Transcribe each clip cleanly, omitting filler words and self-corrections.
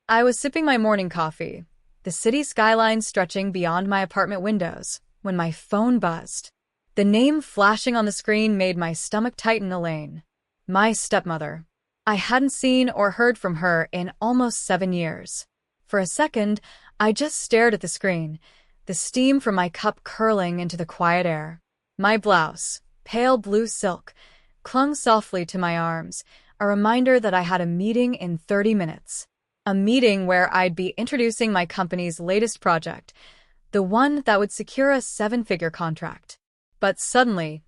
I was sipping my morning coffee, the city skyline stretching beyond my apartment windows, when my phone buzzed. The name flashing on the screen made my stomach tighten. Elaine. My stepmother. I hadn't seen or heard from her in almost 7 years. For a second, I just stared at the screen, the steam from my cup curling into the quiet air. My blouse, pale blue silk, clung softly to my arms, a reminder that I had a meeting in 30 minutes. A meeting where I'd be introducing my company's latest project, the one that would secure a 7-figure contract. But suddenly,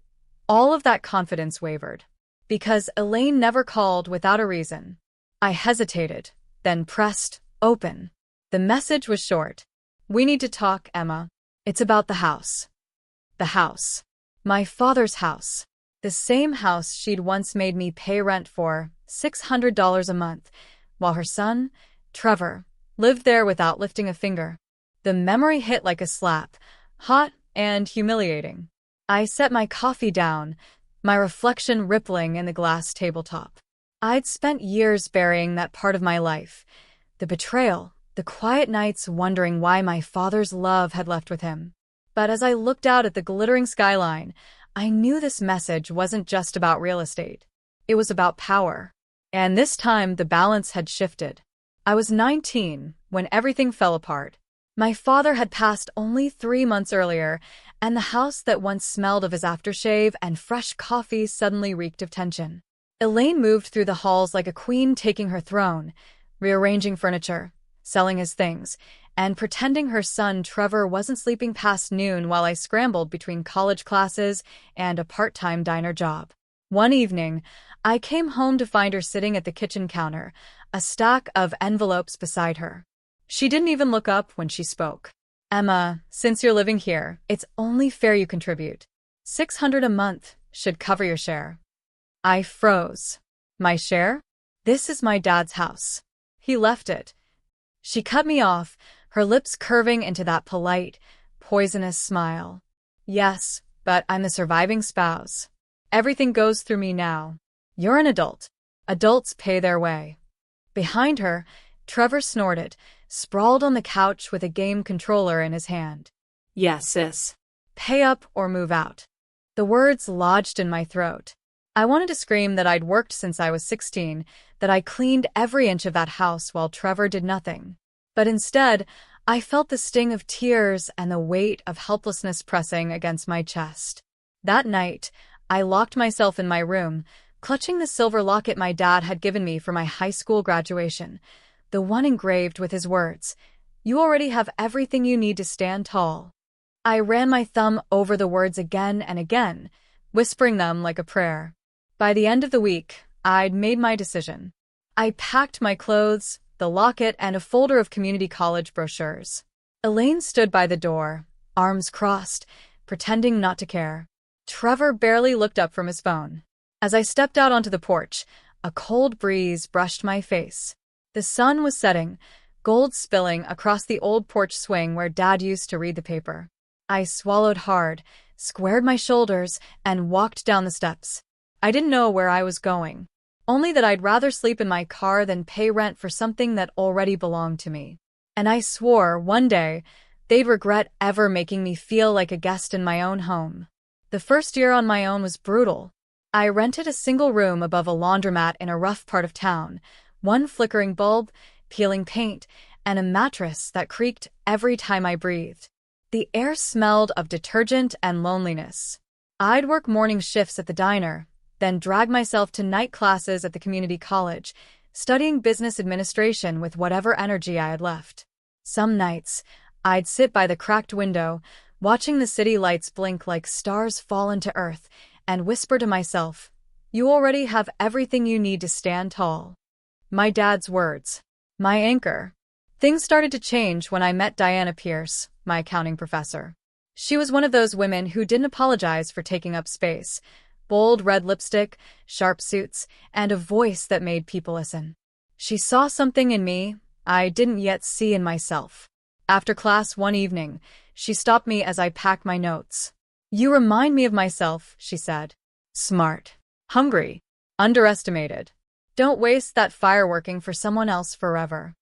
all of that confidence wavered. Because Elaine never called without a reason. I hesitated, then pressed open. The message was short. "We need to talk, Emma. It's about the house." The house. My father's house. The same house she'd once made me pay rent for, $600 a month, while her son, Trevor, lived there without lifting a finger. The memory hit like a slap, hot and humiliating. I set my coffee down, my reflection rippling in the glass tabletop. I'd spent years burying that part of my life, the betrayal, the quiet nights wondering why my father's love had left with him. But as I looked out at the glittering skyline, I knew this message wasn't just about real estate. It was about power. And this time the balance had shifted. I was 19 when everything fell apart. My father had passed only 3 months earlier, and the house that once smelled of his aftershave and fresh coffee suddenly reeked of tension. Elaine moved through the halls like a queen taking her throne, rearranging furniture, selling his things, and pretending her son Trevor wasn't sleeping past noon while I scrambled between college classes and a part-time diner job. One evening, I came home to find her sitting at the kitchen counter, a stack of envelopes beside her. She didn't even look up when she spoke. "Emma, since you're living here, it's only fair you contribute. $600 a month should cover your share." I froze. My share? This is my dad's house. He left it. She cut me off, her lips curving into that polite, poisonous smile. "Yes, but I'm the surviving spouse. Everything goes through me now. You're an adult. Adults pay their way." Behind her, Trevor snorted, sprawled on the couch with a game controller in his hand. "Yes, sis. Pay up or move out." The words lodged in my throat. I wanted to scream that I'd worked since I was 16, that I cleaned every inch of that house while Trevor did nothing. But instead, I felt the sting of tears and the weight of helplessness pressing against my chest. That night, I locked myself in my room, clutching the silver locket my dad had given me for my high school graduation, the one engraved with his words, "You already have everything you need to stand tall." I ran my thumb over the words again and again, whispering them like a prayer. By the end of the week, I'd made my decision. I packed my clothes, the locket, and a folder of community college brochures. Elaine stood by the door, arms crossed, pretending not to care. Trevor barely looked up from his phone. As I stepped out onto the porch, a cold breeze brushed my face. The sun was setting, gold spilling across the old porch swing where Dad used to read the paper. I swallowed hard, squared my shoulders, and walked down the steps. I didn't know where I was going, only that I'd rather sleep in my car than pay rent for something that already belonged to me. And I swore one day they'd regret ever making me feel like a guest in my own home. The first year on my own was brutal. I rented a single room above a laundromat in a rough part of town, one flickering bulb, peeling paint, and a mattress that creaked every time I breathed. The air smelled of detergent and loneliness. I'd work morning shifts at the diner, then drag myself to night classes at the community college, studying business administration with whatever energy I had left. Some nights, I'd sit by the cracked window, watching the city lights blink like stars fall into earth, and whisper to myself, "You already have everything you need to stand tall." My dad's words. My anchor. Things started to change when I met Diana Pierce, my accounting professor. She was one of those women who didn't apologize for taking up space. Bold red lipstick, sharp suits, and a voice that made people listen. She saw something in me I didn't yet see in myself. After class one evening, she stopped me as I packed my notes. "You remind me of myself," she said. "Smart. Hungry. Underestimated. Don't waste that fireworking for someone else forever."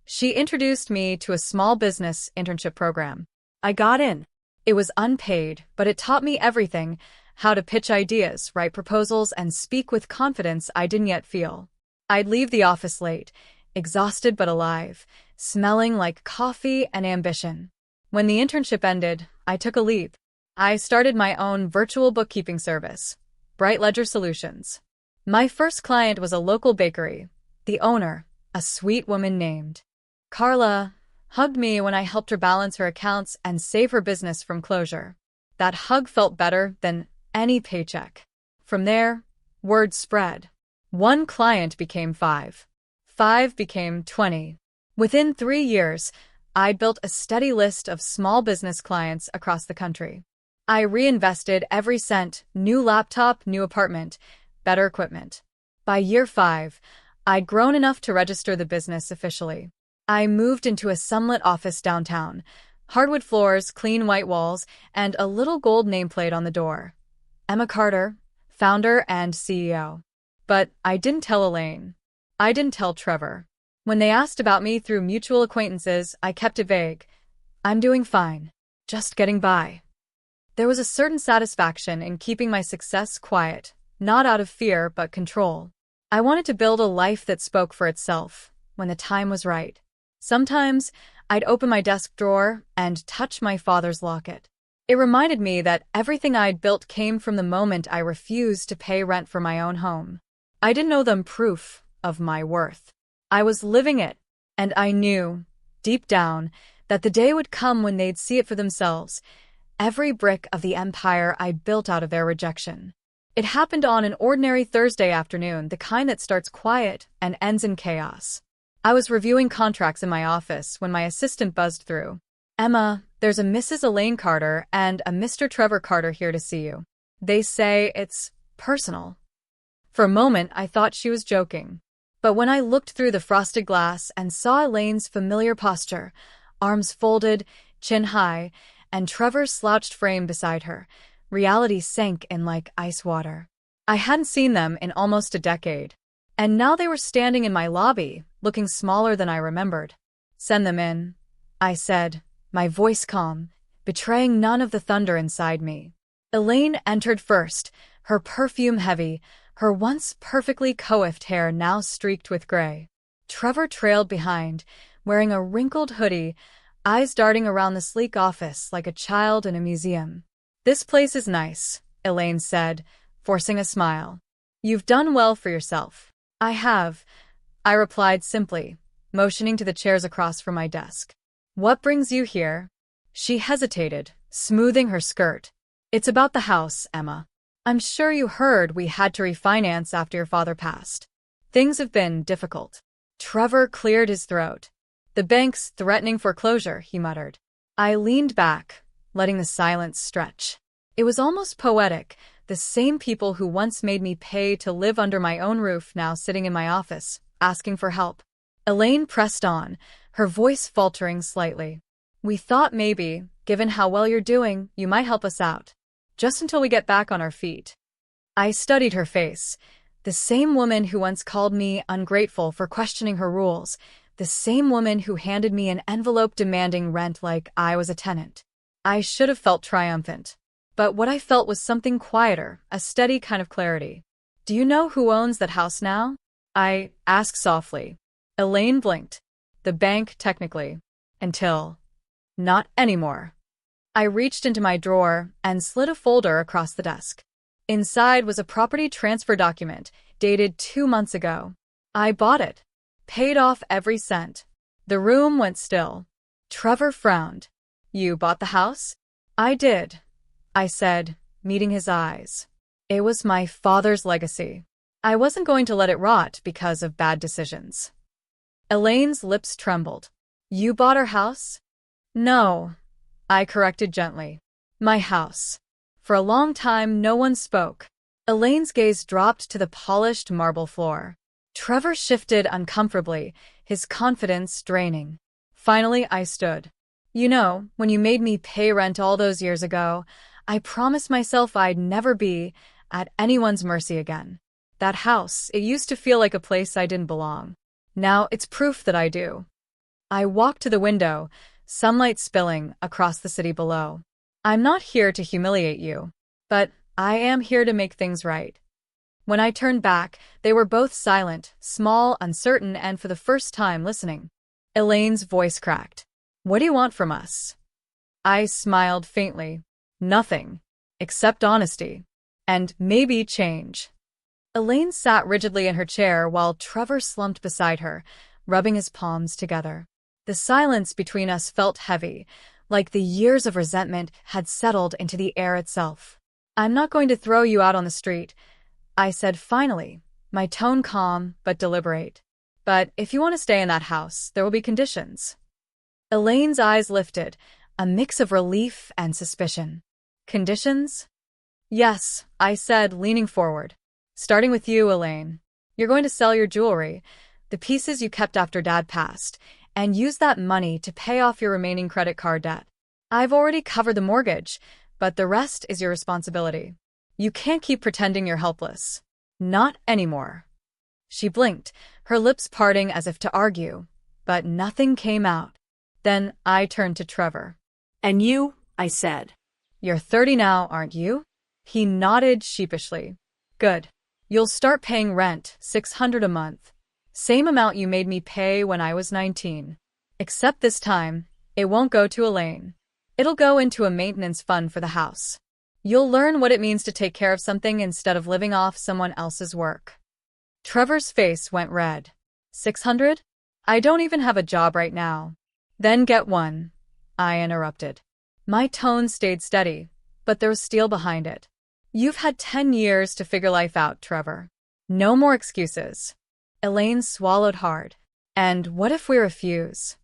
She introduced me to a small business internship program. I got in. It was unpaid, but it taught me everything: how to pitch ideas, write proposals, and speak with confidence I didn't yet feel. I'd leave the office late, exhausted but alive, smelling like coffee and ambition. When the internship ended, I took a leap. I started my own virtual bookkeeping service, Bright Ledger Solutions. My first client was a local bakery. The owner, a sweet woman named Carla, hugged me when I helped her balance her accounts and save her business from closure. That hug felt better than any paycheck. From there, word spread. One client became 5. 5 became 20. Within 3 years, I built a steady list of small business clients across the country. I reinvested every cent: new laptop, new apartment, better equipment. By year 5, I'd grown enough to register the business officially. I moved into a sunlit office downtown, hardwood floors, clean white walls, and a little gold nameplate on the door. Emma Carter, founder and CEO. But I didn't tell Elaine. I didn't tell Trevor. When they asked about me through mutual acquaintances, I kept it vague. I'm doing fine. Just getting by. There was a certain satisfaction in keeping my success quiet, not out of fear but control. I wanted to build a life that spoke for itself when the time was right. Sometimes I'd open my desk drawer and touch my father's locket. It reminded me that everything I'd built came from the moment I refused to pay rent for my own home. I didn't owe them proof of my worth. I was living it, and I knew, deep down, that the day would come when they'd see it for themselves. Every brick of the empire I built out of their rejection. It happened on an ordinary Thursday afternoon, the kind that starts quiet and ends in chaos. I was reviewing contracts in my office when my assistant buzzed through. Emma, there's a Mrs. Elaine Carter and a Mr. Trevor Carter here to see you. They say it's personal. For a moment, I thought she was joking. But when I looked through the frosted glass and saw Elaine's familiar posture, arms folded, chin high, and Trevor's slouched frame beside her, reality sank in like ice water. I hadn't seen them in almost a decade. And now they were standing in my lobby, looking smaller than I remembered. Send them in, I said, my voice calm, betraying none of the thunder inside me. Elaine entered first, her perfume heavy, her once perfectly coiffed hair now streaked with gray. Trevor trailed behind, wearing a wrinkled hoodie, eyes darting around the sleek office like a child in a museum. This place is nice, Elaine said, forcing a smile. You've done well for yourself. I have, I replied simply, motioning to the chairs across from my desk. What brings you here? She hesitated, smoothing her skirt. It's about the house, Emma. I'm sure you heard we had to refinance after your father passed. Things have been difficult. Trevor cleared his throat. The bank's threatening foreclosure, he muttered. I leaned back, letting the silence stretch. It was almost poetic. The same people who once made me pay to live under my own roof now sitting in my office, asking for help. Elaine pressed on, her voice faltering slightly. We thought maybe, given how well you're doing, you might help us out. Just until we get back on our feet. I studied her face. The same woman who once called me ungrateful for questioning her rules. The same woman who handed me an envelope demanding rent like I was a tenant. I should have felt triumphant. But what I felt was something quieter, a steady kind of clarity. Do you know who owns that house now? I asked softly. Elaine blinked. The bank, technically. Until. Not anymore. I reached into my drawer and slid a folder across the desk. Inside was a property transfer document, dated 2 months ago. I bought it. Paid off every cent. The room went still. Trevor frowned. You bought the house? I did, I said, meeting his eyes. It was my father's legacy. I wasn't going to let it rot because of bad decisions. Elaine's lips trembled. You bought our house? No, I corrected gently. My house. For a long time, no one spoke. Elaine's gaze dropped to the polished marble floor. Trevor shifted uncomfortably, his confidence draining. Finally, I stood. You know, when you made me pay rent all those years ago, I promised myself I'd never be at anyone's mercy again. That house, it used to feel like a place I didn't belong. Now it's proof that I do. I walked to the window, sunlight spilling across the city below. I'm not here to humiliate you, but I am here to make things right. When I turned back, they were both silent, small, uncertain, and for the first time listening. Elaine's voice cracked. What do you want from us? I smiled faintly. Nothing. Except honesty. And maybe change. Elaine sat rigidly in her chair while Trevor slumped beside her, rubbing his palms together. The silence between us felt heavy, like the years of resentment had settled into the air itself. I'm not going to throw you out on the street, I said finally, my tone calm but deliberate. But if you want to stay in that house, there will be conditions. Elaine's eyes lifted, a mix of relief and suspicion. Conditions? Yes, I said, leaning forward. Starting with you, Elaine. You're going to sell your jewelry, the pieces you kept after Dad passed, and use that money to pay off your remaining credit card debt. I've already covered the mortgage, but the rest is your responsibility. You can't keep pretending you're helpless. Not anymore. She blinked, her lips parting as if to argue, but nothing came out. Then I turned to Trevor. And you? I said. You're 30 now, aren't you? He nodded sheepishly. Good. You'll start paying rent, $600 a month. Same amount you made me pay when I was 19. Except this time, it won't go to Elaine. It'll go into a maintenance fund for the house. You'll learn what it means to take care of something instead of living off someone else's work. Trevor's face went red. 600? I don't even have a job right now. Then get one, I interrupted. My tone stayed steady, but there was steel behind it. You've had 10 years to figure life out, Trevor. No more excuses. Elaine swallowed hard. And what if we refuse?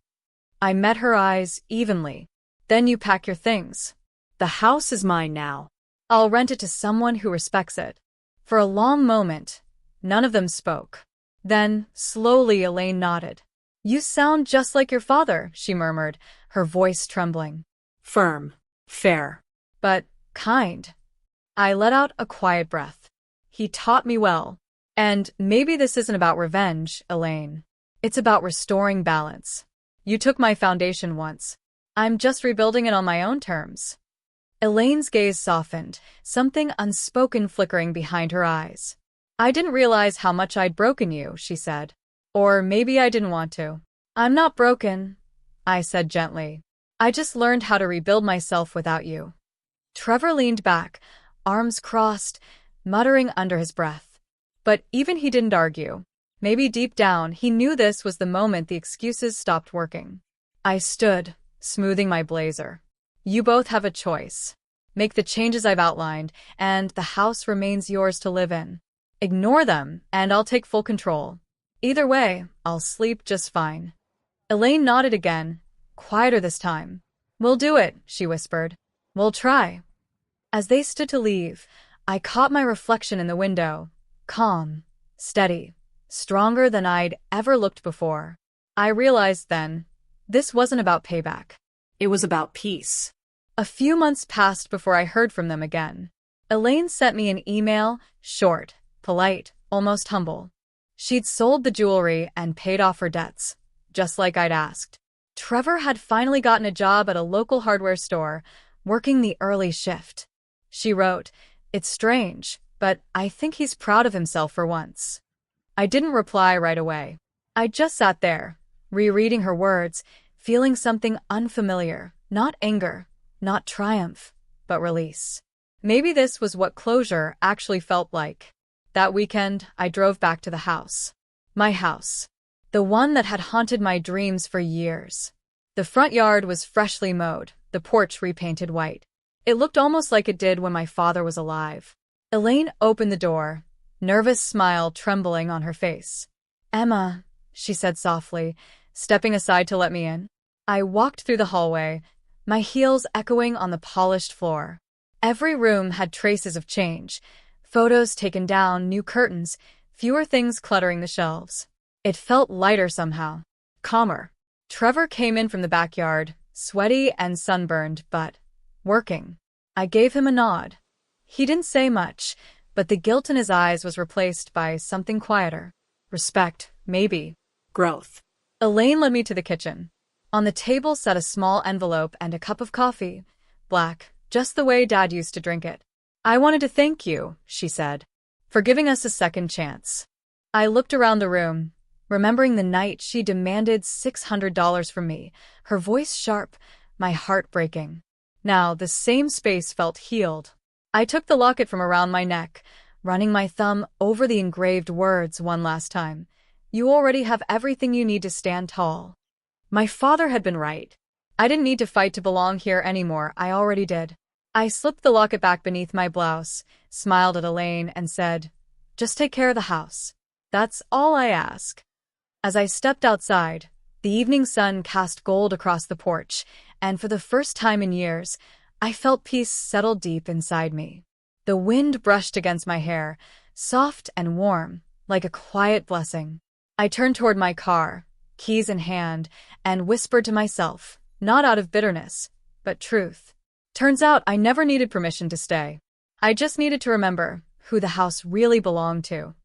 I met her eyes evenly. Then you pack your things. The house is mine now. I'll rent it to someone who respects it. For a long moment, none of them spoke. Then, slowly, Elaine nodded. You sound just like your father, she murmured, her voice trembling. Firm. Fair. But kind. I let out a quiet breath. He taught me well. And maybe this isn't about revenge, Elaine. It's about restoring balance. You took my foundation once. I'm just rebuilding it on my own terms. Elaine's gaze softened, something unspoken flickering behind her eyes. I didn't realize how much I'd broken you, she said. Or maybe I didn't want to. I'm not broken, I said gently. I just learned how to rebuild myself without you. Trevor leaned back, arms crossed, muttering under his breath. But even he didn't argue. Maybe deep down, he knew this was the moment the excuses stopped working. I stood, smoothing my blazer. You both have a choice. Make the changes I've outlined, and the house remains yours to live in. Ignore them, and I'll take full control. Either way, I'll sleep just fine. Elaine nodded again, quieter this time. We'll do it, she whispered. We'll try. As they stood to leave, I caught my reflection in the window, calm, steady, stronger than I'd ever looked before. I realized then, this wasn't about payback. It was about peace. A few months passed before I heard from them again. Elaine sent me an email, short, polite, almost humble. She'd sold the jewelry and paid off her debts, just like I'd asked. Trevor had finally gotten a job at a local hardware store, working the early shift. She wrote, It's strange, but I think he's proud of himself for once. I didn't reply right away. I just sat there, rereading her words, feeling something unfamiliar, not anger, not triumph, but release. Maybe this was what closure actually felt like. That weekend, I drove back to the house. My house. The one that had haunted my dreams for years. The front yard was freshly mowed, the porch repainted white. It looked almost like it did when my father was alive. Elaine opened the door, nervous smile trembling on her face. Emma, she said softly, stepping aside to let me in. I walked through the hallway, my heels echoing on the polished floor. Every room had traces of change. Photos taken down, new curtains, fewer things cluttering the shelves. It felt lighter somehow, calmer. Trevor came in from the backyard, sweaty and sunburned, but working. I gave him a nod. He didn't say much, but the guilt in his eyes was replaced by something quieter. Respect, maybe. Growth. Elaine led me to the kitchen. On the table sat a small envelope and a cup of coffee, black, just the way Dad used to drink it. "I wanted to thank you," she said, "for giving us a second chance." I looked around the room, remembering the night she demanded $600 from me, her voice sharp, my heart breaking. Now, the same space felt healed. I took the locket from around my neck, running my thumb over the engraved words one last time. "You already have everything you need to stand tall." My father had been right. I didn't need to fight to belong here anymore, I already did. I slipped the locket back beneath my blouse, smiled at Elaine, and said, "Just take care of the house. That's all I ask." As I stepped outside, the evening sun cast gold across the porch, and for the first time in years, I felt peace settle deep inside me. The wind brushed against my hair, soft and warm, like a quiet blessing. I turned toward my car, keys in hand, and whispered to myself, not out of bitterness, but truth. Turns out I never needed permission to stay. I just needed to remember who the house really belonged to.